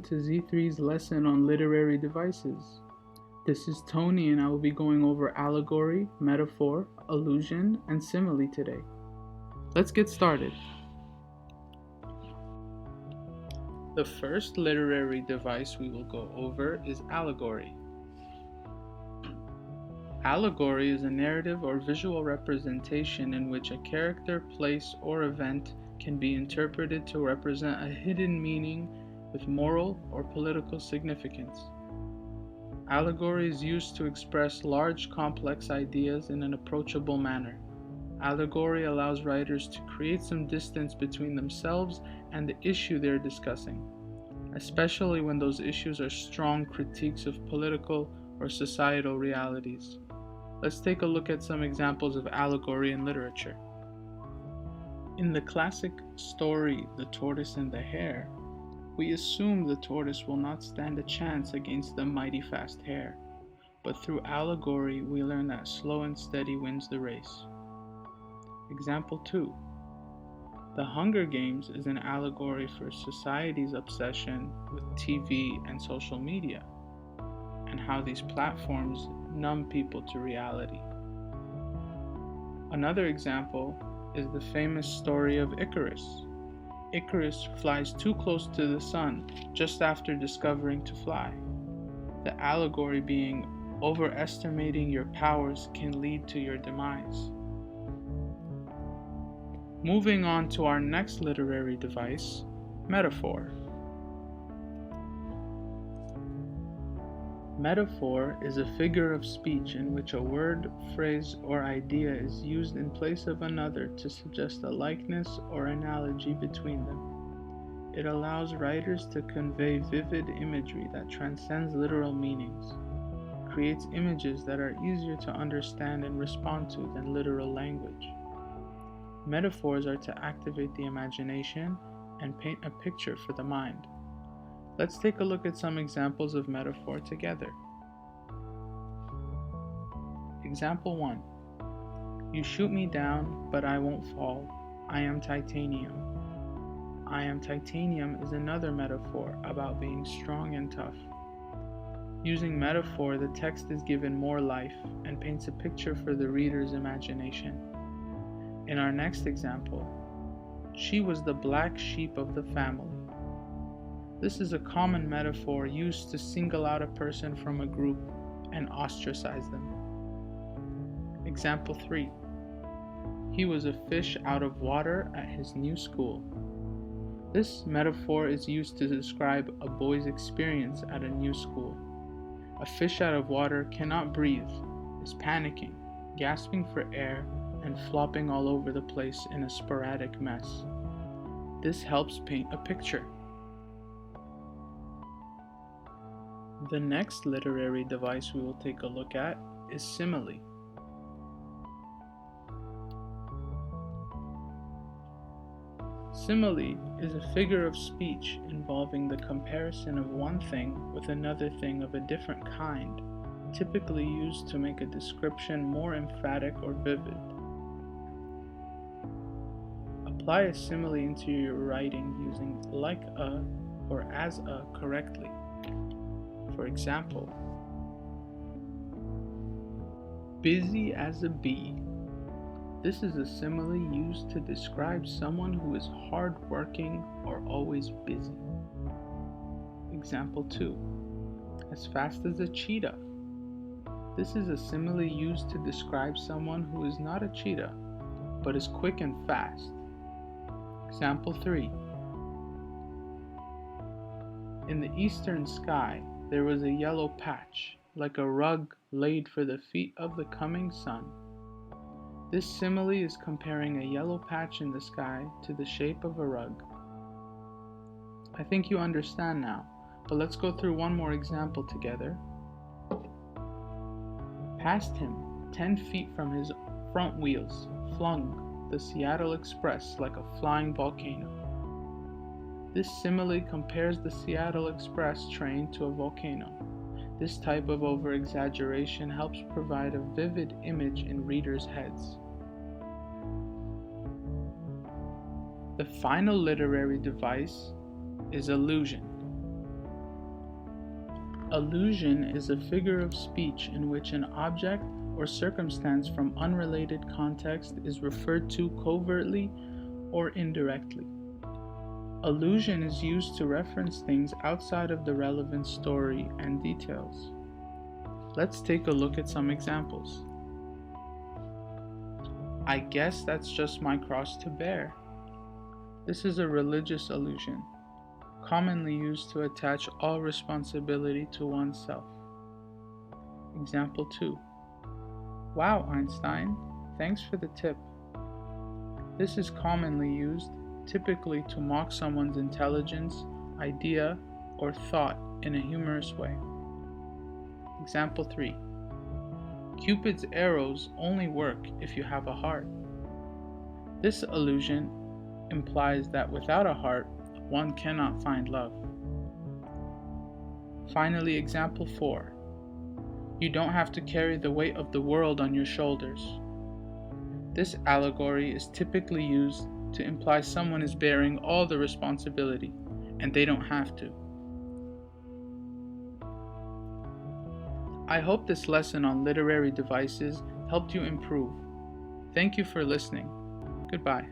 to Z3's lesson on literary devices. This is Tony and I will be going over allegory, metaphor, allusion, and simile today. Let's get started. The first literary device we will go over is allegory. Allegory is a narrative or visual representation in which a character, place, or event can be interpreted to represent a hidden meaning with moral or political significance. Allegory is used to express large, complex ideas in an approachable manner. Allegory allows writers to create some distance between themselves and the issue they're discussing, especially when those issues are strong critiques of political or societal realities. Let's take a look at some examples of allegory in literature. In the classic story, The Tortoise and the Hare, we assume the tortoise will not stand a chance against the mighty fast hare, but through allegory we learn that slow and steady wins the race. Example 2. The Hunger Games is an allegory for society's obsession with TV and social media, and how these platforms numb people to reality. Another example is the famous story of Icarus. Icarus flies too close to the sun just after discovering to fly. The allegory being overestimating your powers can lead to your demise. Moving on to our next literary device, metaphor. Metaphor is a figure of speech in which a word, phrase, or idea is used in place of another to suggest a likeness or analogy between them. It allows writers to convey vivid imagery that transcends literal meanings, creates images that are easier to understand and respond to than literal language. Metaphors are to activate the imagination and paint a picture for the mind. Let's take a look at some examples of metaphor together. Example 1. You shoot me down, but I won't fall. I am titanium. I am titanium is another metaphor about being strong and tough. Using metaphor, the text is given more life and paints a picture for the reader's imagination. In our next example, she was the black sheep of the family. This is a common metaphor used to single out a person from a group and ostracize them. Example 3. He was a fish out of water at his new school. This metaphor is used to describe a boy's experience at a new school. A fish out of water cannot breathe, is panicking, gasping for air, and flopping all over the place in a sporadic mess. This helps paint a picture. The next literary device we will take a look at is simile. Simile is a figure of speech involving the comparison of one thing with another thing of a different kind, typically used to make a description more emphatic or vivid. Apply a simile into your writing using like a or as a correctly. For example, busy as a bee. This is a simile used to describe someone who is hardworking or always busy. Example 2. As fast as a cheetah. This is a simile used to describe someone who is not a cheetah, but is quick and fast. Example 3. In the eastern sky, there was a yellow patch, like a rug laid for the feet of the coming sun. This simile is comparing a yellow patch in the sky to the shape of a rug. I think you understand now, but let's go through one more example together. Past him, 10 feet from his front wheels, flung the Seattle Express like a flying volcano. This simile compares the Seattle Express train to a volcano. This type of over-exaggeration helps provide a vivid image in readers' heads. The final literary device is allusion. Allusion is a figure of speech in which an object or circumstance from unrelated context is referred to covertly or indirectly. Allusion is used to reference things outside of the relevant story and details. Let's take a look at some examples. I guess that's just my cross to bear. This is a religious allusion, commonly used to attach all responsibility to oneself. Example 2. Wow, Einstein, thanks for the tip. This is commonly used, typically to mock someone's intelligence, idea, or thought in a humorous way. Example 3. Cupid's arrows only work if you have a heart. This allusion implies that without a heart, one cannot find love. Finally, example 4. You don't have to carry the weight of the world on your shoulders. This allegory is typically used to imply someone is bearing all the responsibility, and they don't have to. I hope this lesson on literary devices helped you improve. Thank you for listening. Goodbye.